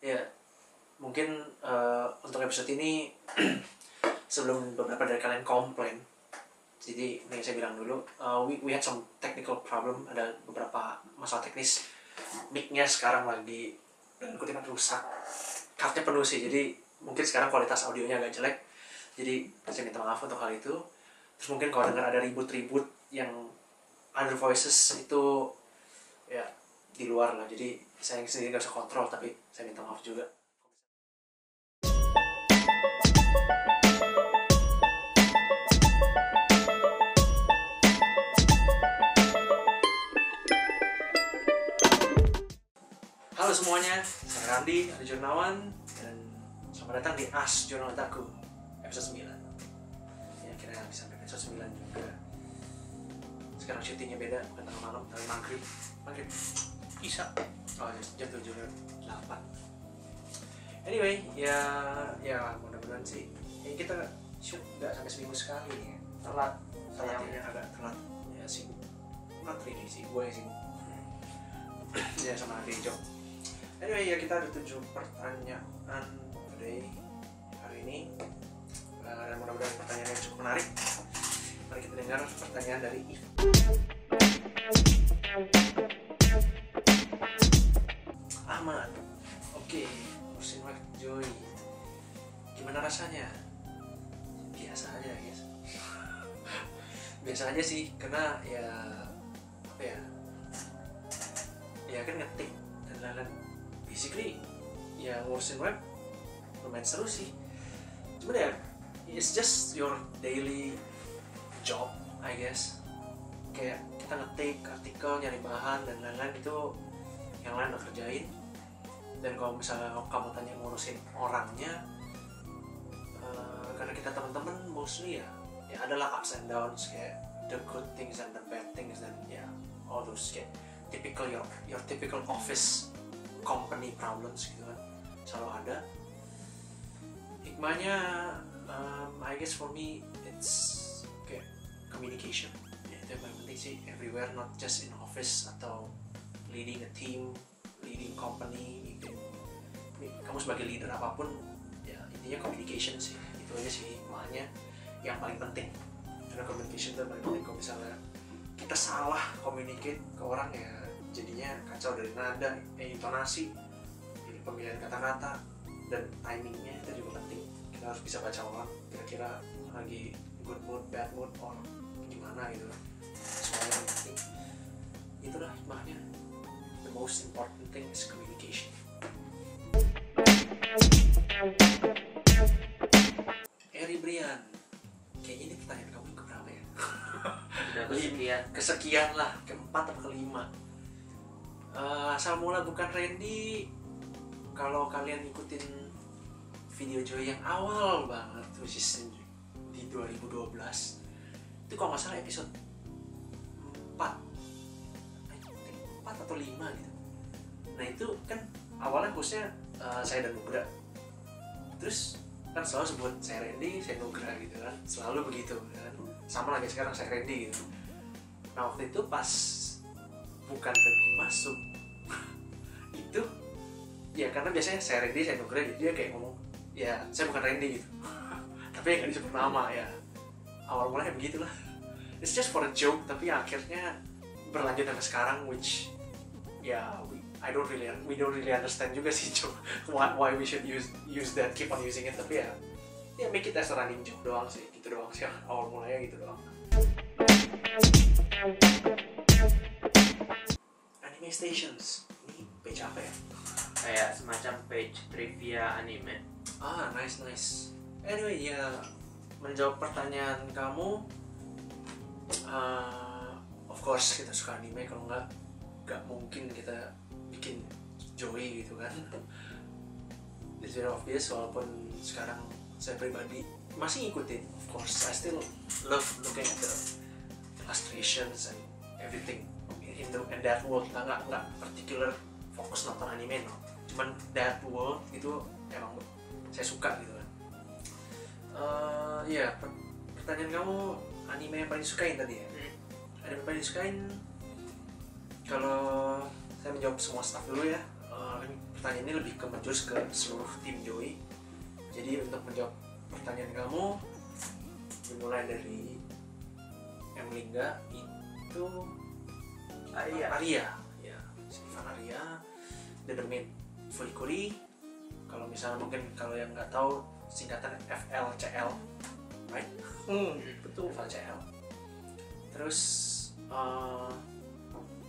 Ya, mungkin untuk episode ini sebelum beberapa dari kalian komplain, jadi yang saya bilang dulu, we had some technical problem, ada beberapa masalah teknis. Mic-nya sekarang lagi dan kutipan rusak, kartnya penuh sih, jadi mungkin sekarang kualitas audionya agak jelek. Jadi saya minta maaf untuk hal itu. Terus mungkin kalau dengar ada ribut-ribut yang other voices itu ya di luar lah, jadi saya sendiri nggak bisa kontrol, tapi saya minta maaf juga. Halo semuanya, saya Randi, Adi Jurnawan, dan selamat datang di As Jurnal Otaku episode 9. Ya, kira bisa sampai episode 9 juga. Sekarang syutingnya beda, bukan tengah malam, tapi maghrib Isya. Oh, jam 7:08. Anyway, ya mudah-mudahan sih kita shoot nggak sampai seminggu sekali ya. Telat, sayangnya agak telat. Ya sibuk, not really sih, gue yang sibuk. Ya sama Adi Jok. Anyway, ya kita ada 7 pertanyaan today, hari ini, dan mudah-mudahan pertanyaan yang cukup menarik. Mari kita dengar pertanyaan dari Ivan. Ahmad, oke, Musin Wek Joy, gimana rasanya? Biasa aja guys. Biasa aja sih, karena ya apa ya? Ya kan ngetik dan lain-lain. Basically ya ngurusin web lumayan seru sih, cuman ya it's just your daily job I guess. Kayak kita ngetik artikel, nyari bahan dan lain-lain, itu yang lain udah kerjain. Dan kalau misalnya kamu tanya ngurusin orangnya, karena kita teman-teman mostly ya adalah ups and downs, kayak the good things and the bad things, dan ya all those kayak typical your typical office company problems gitu kan, selalu ada. Hikmahnya I guess for me it's kayak communication ya, itu yang paling penting sih everywhere, not just in office atau leading a team, leading company gitu. Kamu sebagai leader apapun ya intinya communication sih, itu aja sih hikmahnya yang paling penting, karena communication itu paling penting. Kalau misalnya kita salah communicate ke orang ya jadinya kacau, dari nada, intonasi, jadi pemilihan kata-kata dan timingnya itu juga penting. Kita harus bisa baca orang kira-kira lagi good mood, bad mood, or gimana gitu. Semuanya yang penting. Itulah hikmahnya. The most important thing is communication. Eri Brian, kayaknya ini pertanyaan kamu yang keberapa ya? Udah kesekian lah, keempat atau kelima. Asal mula bukan Randy. Kalau kalian ikutin video Joy yang awal banget, which is di 2012, itu kalau nggak salah episode 4 atau 5 gitu. Nah itu kan awalnya hostnya saya dan Nugra. Terus kan selalu sebut saya Randy, saya Nugra gitu kan, selalu begitu kan. Sama lagi sekarang saya Randy gitu. Nah waktu itu pas bukan Randy masuk itu ya karena biasanya saya Randy, saya Nugra, jadi dia kayak ngomong ya saya bukan Randy gitu. Tapi yang gak disebut nama ya, awal mulanya begitulah, it's just for a joke, tapi akhirnya berlanjut sampai sekarang, which ya we don't really understand juga sih joke why we should use that, keep on using it, tapi ya make it as a running joke doang sih, gitu doang sih awal mulanya, gitu doang. Anime Stations, ini page apa ya? kayak semacam page trivia anime. Nice. Anyway, ya menjawab pertanyaan kamu, of course kita suka anime, kalau nggak mungkin kita bikin Joey gitu kan. It's very obvious, walaupun sekarang saya pribadi masih ngikutin, of course I still love looking at the illustrations and everything in that world. Nggak particular fokus nonton anime, no. Cuman that world itu emang saya suka gitu kan. Pertanyaan kamu, anime yang paling disukain tadi ya? Anime yang paling disukain, kalau saya menjawab semua staff dulu ya. pertanyaan ini lebih ke menjurus ke seluruh tim Joey. Jadi untuk menjawab pertanyaan kamu, dimulai dari Lingga itu Arya, ya, Stefan Arya, Dedemin Fulikuri. Kalau misalnya mungkin kalau yang nggak tahu singkatan FLCL, right? Betul, FLCL. Terus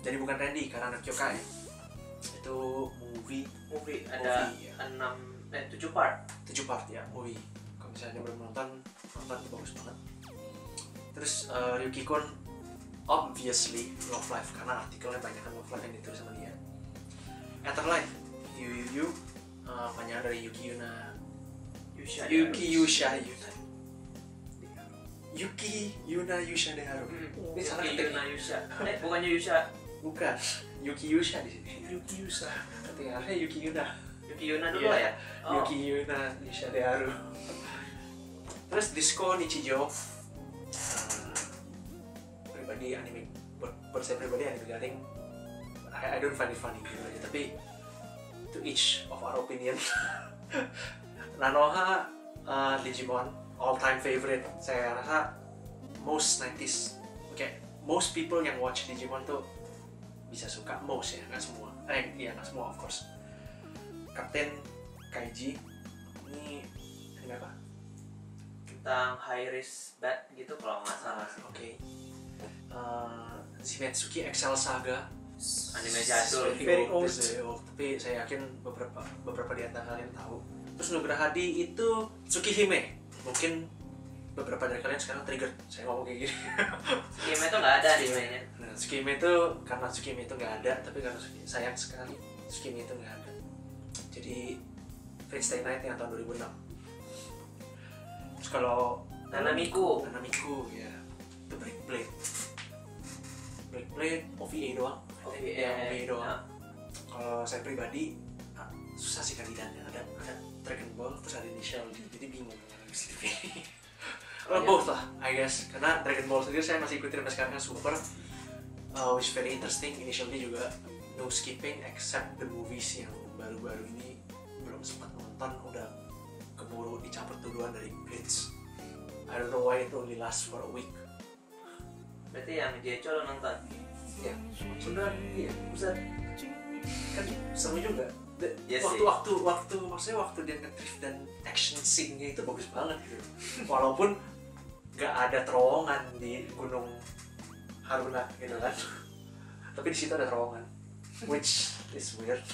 jadi bukan Randy karena anak Kyokai. Itu movie ada ya. 7 part. 7 part ya, movie. Kalau misalnya belum nonton itu bagus banget. Terus Ryuki Kun obviously Love Life karena artikelnya banyak kan Love Life yang ditulis sama dia. Etherlight Yu panjang dari Yuki Yuna Yusha Deharu. Ini salah Yuki ketik. Yuna Yusha. Bukannya Yusha. Bukan, Yuki Yusha di sini. Yuki Yusha. Ketinggalannya Yuki Yuna. Yuki Yuna dulu Iya. ya. Oh. Yuki Yuna Yusha Deharu. Terus Disco Nichijou. Pribadi anime, buat saya pribadi anime garing, I don't find it funny gitu aja. Tapi to each of our opinion. Nanoha Digimon all time favorite. Saya rasa most 90s. Oke, most people yang watch Digimon tuh bisa suka, most ya, nggak semua. Iya nggak semua of course. Kapten Kaiji ini anime apa? Tentang high risk bet gitu kalau nggak salah. Oke. Shimetsuki Excel Saga, Anime jadul. very old. Tapi saya yakin beberapa di antara kalian tahu. Terus Nugrahadi itu Tsukihime. Mungkin beberapa dari kalian sekarang trigger saya ngomong kayak gini. Tsukihime itu nggak ada animenya. Nah, Tsukihime itu karena Tsukihime itu nggak ada, tapi karena sayang sekali Tsukihime itu nggak ada. Jadi Fate Stay Night yang tahun 2006. Terus kalau Nanamiku ya, itu Break Blade OVA doang. OVA doang. Nah. Kalau saya pribadi susah sih kandidatnya. Ada Dragon Ball terus ada Initial D, jadi bingung yang harus dipilih. Both lah, I guess. Karena Dragon Ball sendiri saya masih ikutin sampai sekarang super, which very interesting. Initial D juga no skipping except the movies yang baru-baru ini belum sempat nonton, udah keburu dicampur duluan dari Blitz. I don't know why it only lasts for a week. Berarti yang Jecho lo nonton? Ya, sebenarnya iya, Ustaz. Kan seru juga. Yes, waktu maksudnya waktu dia nge-drift dan action scene-nya itu bagus banget gitu. Walaupun nggak ada terowongan di Gunung Haruna gitu kan. Tapi di situ ada terowongan, which is weird.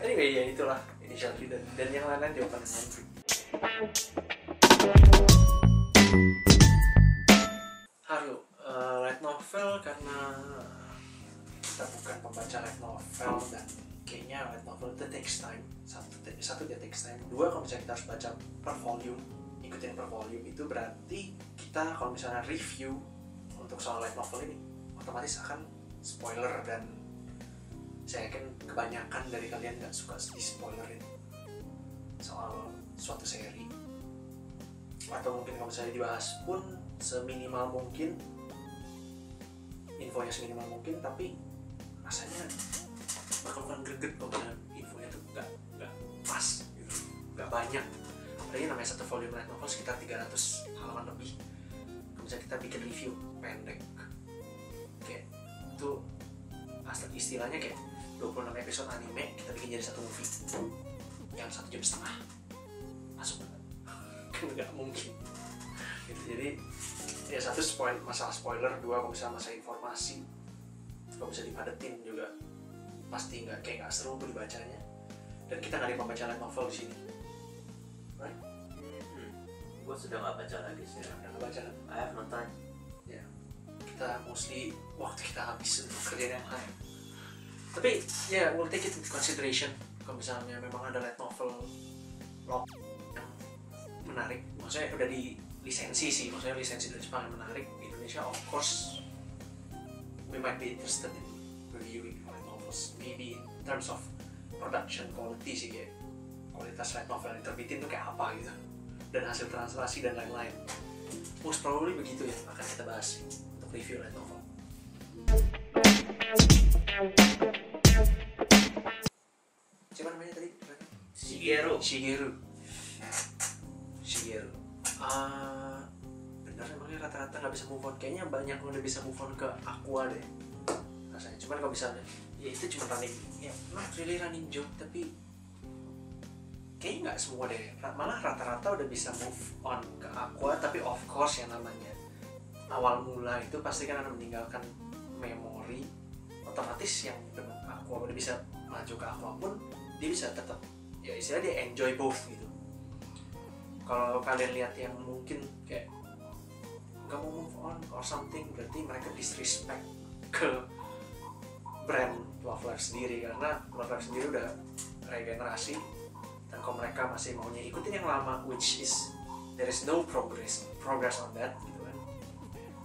Anyway, ya itulah Initial D dan yang lain-lain jawaban yang lain. Haru, light novel karena kita bukan pembaca light novel dan kayaknya light novel itu takes time. Satu dia takes time. Dua, kalau misalnya kita harus baca per volume, ikutin per volume, itu berarti kita kalau misalnya review untuk soal light novel ini otomatis akan spoiler, dan saya yakin kebanyakan dari kalian nggak suka di spoilerin soal suatu seri, atau mungkin kalau misalnya dibahas pun seminimal mungkin, infonya seminimal mungkin, tapi rasanya bakal bukan greget kalau misalnya infonya tuh nggak pas gitu, nggak banyak. Apalagi namanya satu volume light novel sekitar 300 halaman lebih. Kalau misalnya kita bikin review pendek kayak itu, asli istilahnya kayak 26 episode anime kita bikin jadi satu movie yang 1,5 jam, masuk banget. Kan nggak mungkin gitu. Jadi ya satu, masalah spoiler, dua kalau misalnya masalah informasi, kalau bisa dipadetin juga pasti nggak seru tuh dibacanya, dan kita nggak ada pembaca light novel di sini, right? Gue sudah nggak baca lagi sih. Ya, udah nggak baca kan? I have nonton. Ya, kita mostly waktu kita habis untuk kerjaan yang lain. Tapi ya, we'll take it into consideration kalau misalnya memang ada light novel yang menarik, maksudnya udah di lisensi sih, maksudnya lisensi dari Jepang yang menarik. Indonesia of course we might be interested in reviewing light novels, maybe in terms of production quality sih, kayak kualitas light novel yang terbitin tuh kayak apa gitu, dan hasil translasi dan lain-lain. Most probably begitu ya akan kita bahas untuk review light novel. Siapa namanya tadi? Shigeru. Bener emangnya rata-rata nggak bisa move on. Kayaknya banyak yang udah bisa move on ke Aqua deh rasanya. Cuman kalau misalnya ya itu cuma running, ya not really running joke, tapi kayaknya nggak semua deh. Malah rata-rata udah bisa move on ke Aqua, tapi of course yang namanya awal mula itu pasti kan akan meninggalkan memori. Otomatis yang Aqua udah bisa maju ke Aqua pun dia bisa tetap, ya istilahnya dia enjoy both gitu. Kalau kalian lihat yang mungkin kayak nggak mau move on or something, berarti mereka disrespect ke brand Love Live sendiri, karena Love Live sendiri udah regenerasi. Dan kalau mereka masih maunya ikutin yang lama, which is there is no progress on that gitu kan,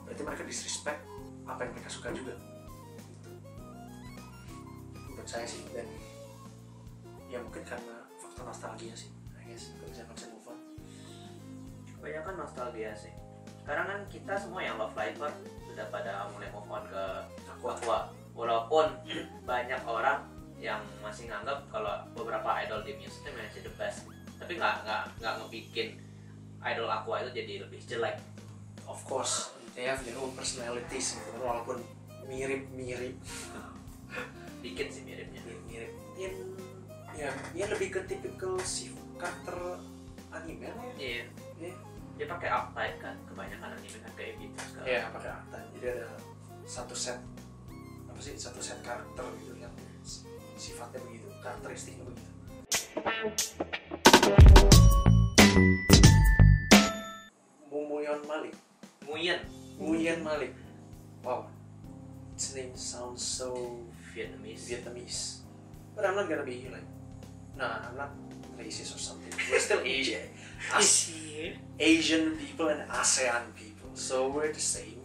berarti mereka disrespect apa yang mereka suka juga gitu. Menurut saya sih. Dan ya mungkin karena faktor nostalgia sih, I guess, kalau misalnya bisa move on. Kebanyakan nostalgia sih. Sekarang kan kita semua yang love lifer sudah pada mulai move on ke Aqua. Walaupun banyak orang yang masih nganggap kalau beberapa idol di Muse itu masih the best, tapi nggak ngebikin idol Aqua itu jadi lebih jelek. Of course, they have their own personalities gitu, walaupun mirip-mirip. Dikit sih miripnya. Mirip. Ya lebih ke typical si karakter anime ya. Iya. Yeah. Dia pakai uptight kan, kebanyakan anime kan kayak gitu sekarang. Iya, pakai uptight. Jadi ada satu set karakter gitu yang sifatnya begitu, karakteristiknya begitu. Nguyen Malik. Wow, its name sounds so Vietnamese. But I'm not gonna be like, nah, I'm not racist or something. We're still Asian people and ASEAN people, so we're the same.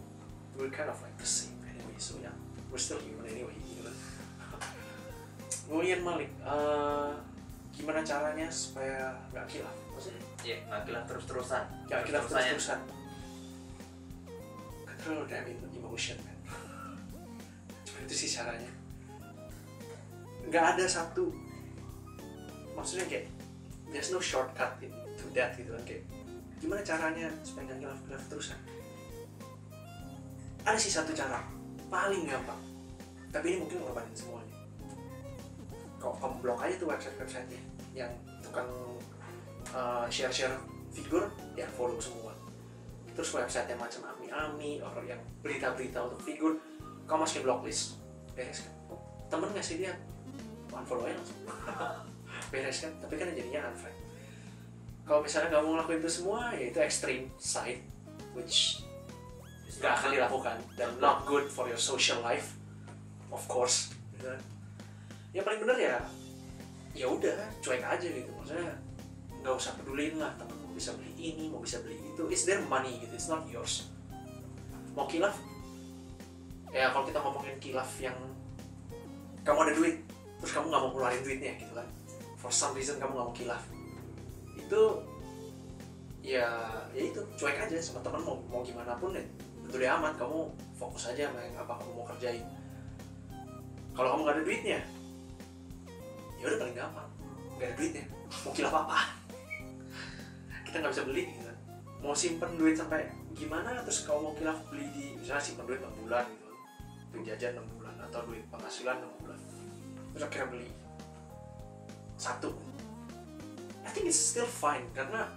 We're kind of like the same anyway. So yeah, we're still human anyway. Gitu. Nguyen Malik, gimana caranya supaya nggak khilaf? Maksudnya? Iya, nggak khilaf terus-terusan. Nggak khilaf terus-terusan. Control damn emotion, man. Cuma itu sih caranya. Nggak ada satu, maksudnya kayak there's no shortcut to that gitu kan, kayak gimana caranya supaya nggak khilaf terusan. Ada sih satu cara paling gampang, tapi ini mungkin ngorbanin semuanya. Kok kamu blok aja tuh website-websitenya yang tukang share figur, ya follow semua. Terus website yang macam Ami orang yang berita-berita untuk figur, kamu masukin blacklist, beres kan? Temen ngasih lihat, unfollow aja langsung. Beres kan? Tapi kan jadinya unfriend. Kalau misalnya kamu ngelakuin itu semua, ya itu extreme side, which gak akan dilakukan dan not good for your social life, of course. Ya paling bener ya udah cuek aja gitu. Maksudnya nggak usah peduliin lah, temen mau bisa beli ini, mau bisa beli itu, it's their money gitu, it's not yours. Mau kilaf, ya kalau kita ngomongin kilaf yang kamu ada duit, terus kamu nggak mau keluarin duitnya gitu kan, for some reason kamu nggak mau kilaf, itu ya itu cuek aja sama temen, mau gimana pun ya betul deh amat, kamu fokus aja sama yang apa kamu mau kerjain. Kalau kamu nggak ada duitnya, ya udah paling gampang, nggak ada duitnya, mau kilaf apa? Kita nggak bisa beli gitu kan. Mau simpen duit sampai gimana, terus kalau mau kilaf beli di misalnya simpen duit 6 bulan gitu, duit jajan 6 bulan atau duit penghasilan 6 bulan, terus akhirnya beli satu, I think it's still fine karena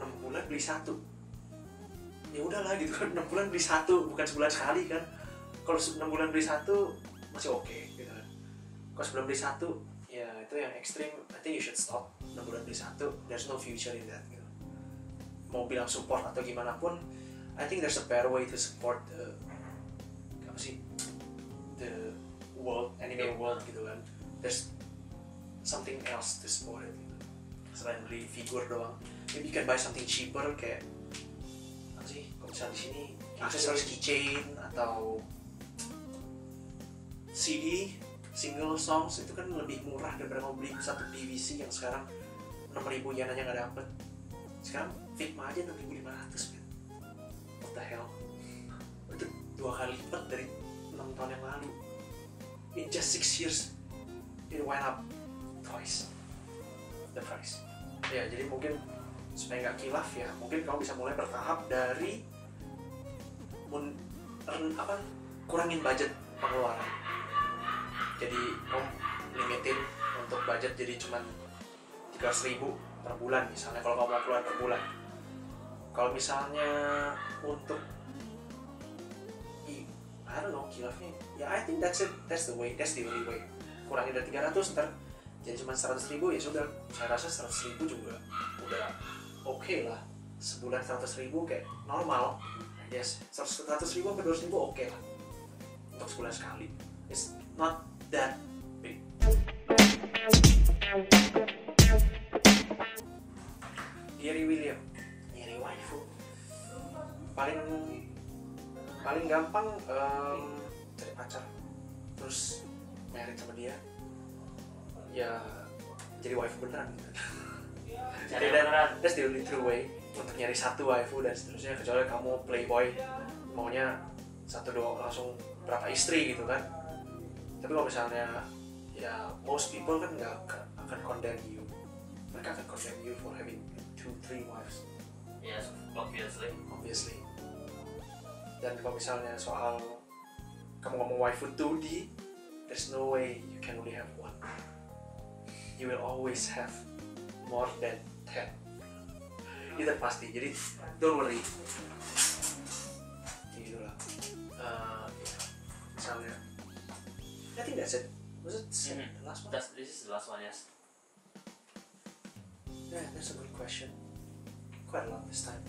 6 bulan beli satu, ya udahlah gitu kan. 6 bulan beli satu, bukan sebulan sekali kan. Kalau 6 bulan beli satu masih oke gitu kan. Kalau sebelum beli satu, ya itu yang ekstrim. I think you should stop. 6 bulan beli satu, there's no future in that gitu. Mau bilang support atau gimana pun, I think there's a better way to support the world, anime world gitu kan. There's something else to support it gitu. Selain beli figur doang, maybe you can buy something cheaper kayak apa sih? Kalau misalnya di sini aksesoris keychain atau CD single songs itu kan lebih murah daripada mau beli satu PVC yang sekarang 6.000 yen aja nggak dapet. Sekarang Figma aja 6.500 man. What the hell? Itu 2 kali lipat dari 6 tahun yang lalu. In just 6 years it went up twice the price. Ya, jadi mungkin supaya nggak kilaf ya, mungkin kamu bisa mulai bertahap dari kurangin budget pengeluaran. Jadi kamu limitin untuk budget jadi cuman 300.000 per bulan misalnya kalau kamu mau keluar per bulan. Kalau misalnya untuk I don't know kilafnya ya, I think that's the only way. Kurangin dari 300 ntar jadi cuma 100.000 ya sudah. Saya rasa 100.000 juga udah oke lah. Sebulan 100.000 kayak normal. Yes, 100.000 sampai 200.000 oke lah untuk sebulan sekali. It's not that big. Gary William, nyari waifu paling gampang cari pacar terus married sama dia ya, jadi waifu beneran gitu. Cari beneran. That's the only true way untuk nyari satu waifu dan seterusnya, kecuali kamu playboy maunya 1-2 langsung berapa istri gitu kan. Tapi kalau misalnya ya most people kan nggak akan condemn you, mereka akan condemn you for having 2-3 wives. Yes, obviously. Dan kalau misalnya soal kamu ngomong waifu 2D, there's no way you can only have one. You will always have more than 10. Itu pasti. Jadi don't worry. Gitu lah. Misalnya, I think that's it. Was it the last one? This is the last one, yes. Yeah, that's a good question. Quite a lot this time.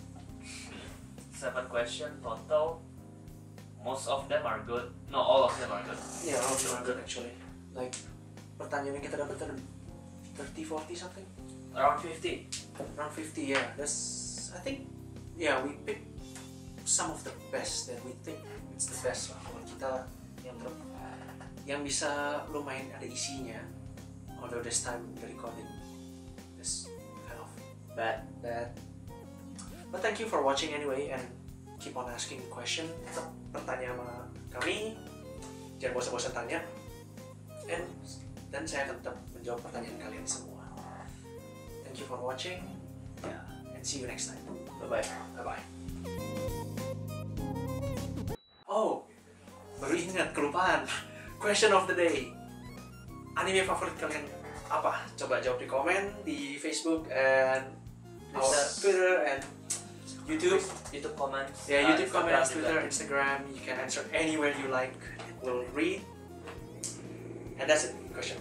7 question total. Most of them are good. No, all of them are good. Yeah, all of them are good actually. Like pertanyaan yang kita dapat ada 30-40 something. Around 50. Around 50, yeah. That's, I think, yeah, we picked some of the best that we think it's the best lah. Kalau kita yang bisa lumayan ada isinya. Although this time the recording is kind of bad. But thank you for watching anyway, and keep on asking question. Tetap bertanya sama kami, jangan bosan-bosan tanya, dan saya akan tetap menjawab pertanyaan kalian semua. Thank you for watching, and see you next time. Bye bye. Oh, baru ingat, kelupaan. Question of the day. Anime favorit kalian apa? Coba jawab di komen di Facebook and our Twitter and YouTube comment. Yeah, YouTube comments, Twitter, Instagram. You can answer anywhere you like. We'll read. And that's it. Question.